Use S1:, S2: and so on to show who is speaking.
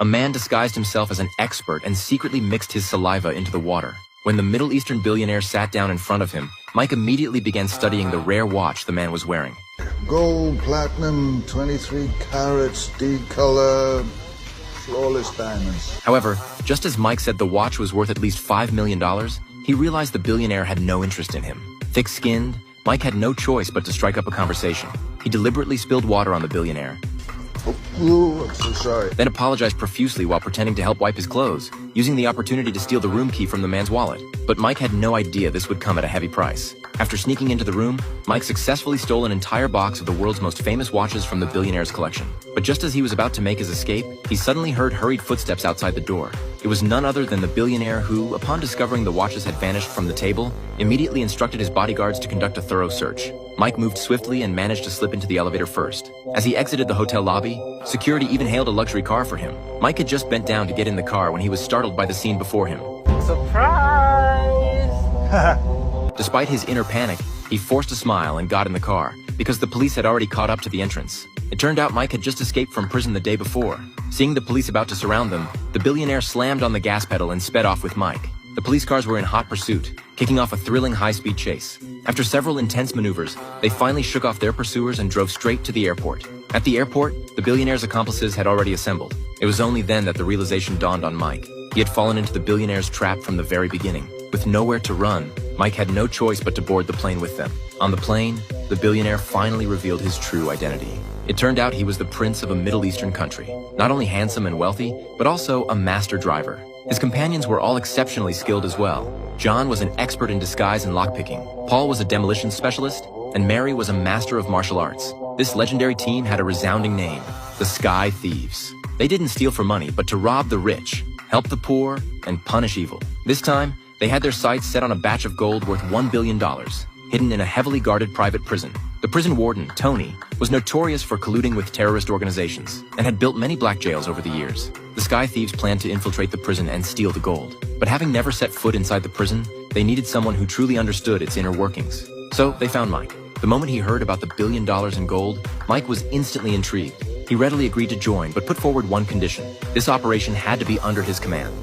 S1: A man disguised himself as an expert and secretly mixed his saliva into the water. When the Middle Eastern billionaire sat down in front of him, Mike immediately began studying the rare watch the man was wearing.
S2: Gold, platinum, 23 carats, D-color, flawless diamonds.
S1: However, just as Mike said the watch was worth at least $5 million, he realized the billionaire had no interest in him. Thick-skinned, Mike had no choice but to strike up a conversation. He deliberately spilled water on the billionaire,
S2: Oh, I'm so sorry.
S1: then apologized profusely while pretending to help wipe his clothes, using the opportunity to steal the room key from the man's wallet. But Mike had no idea this would come at a heavy price. After sneaking into the room, Mike successfully stole an entire box of the world's most famous watches from the billionaire's collection. But just as he was about to make his escape, he suddenly heard hurried footsteps outside the door. It was none other than the billionaire who, upon discovering the watches had vanished from the table, immediately instructed his bodyguards to conduct a thorough search. Mike moved swiftly and managed to slip into the elevator first. As he exited the hotel lobby, security even hailed a luxury car for him. Mike had just bent down to get in the car when he was startled by the scene before him.
S3: Surprise!
S1: Despite his inner panic, he forced a smile and got in the car, because the police had already caught up to the entrance. It turned out Mike had just escaped from prison the day before. Seeing the police about to surround them, the billionaire slammed on the gas pedal and sped off with Mike. The police cars were in hot pursuit, kicking off a thrilling high-speed chase. After several intense maneuvers, they finally shook off their pursuers and drove straight to the airport. At the airport, the billionaire's accomplices had already assembled. It was only then that the realization dawned on Mike. He had fallen into the billionaire's trap from the very beginning. With nowhere to run, Mike had no choice but to board the plane with them. On the plane, the billionaire finally revealed his true identity. It turned out he was the prince of a Middle Eastern country, not only handsome and wealthy, but also a master driver. His companions were all exceptionally skilled as well. John was an expert in disguise and lockpicking, Paul was a demolition specialist, and Mary was a master of martial arts. This legendary team had a resounding name, the Sky Thieves. They didn't steal for money, but to rob the rich, help the poor, and punish evil. This time, they had their sights set on a batch of gold worth $1 billion, hidden in a heavily guarded private prison. The prison warden, Tony, was notorious for colluding with terrorist organizations and had built many black jails over the years. The Sky Thieves planned to infiltrate the prison and steal the gold. But having never set foot inside the prison, they needed someone who truly understood its inner workings. So they found Mike. The moment he heard about the $1 billion in gold, Mike was instantly intrigued. He readily agreed to join, but put forward one condition. This operation had to be under his command.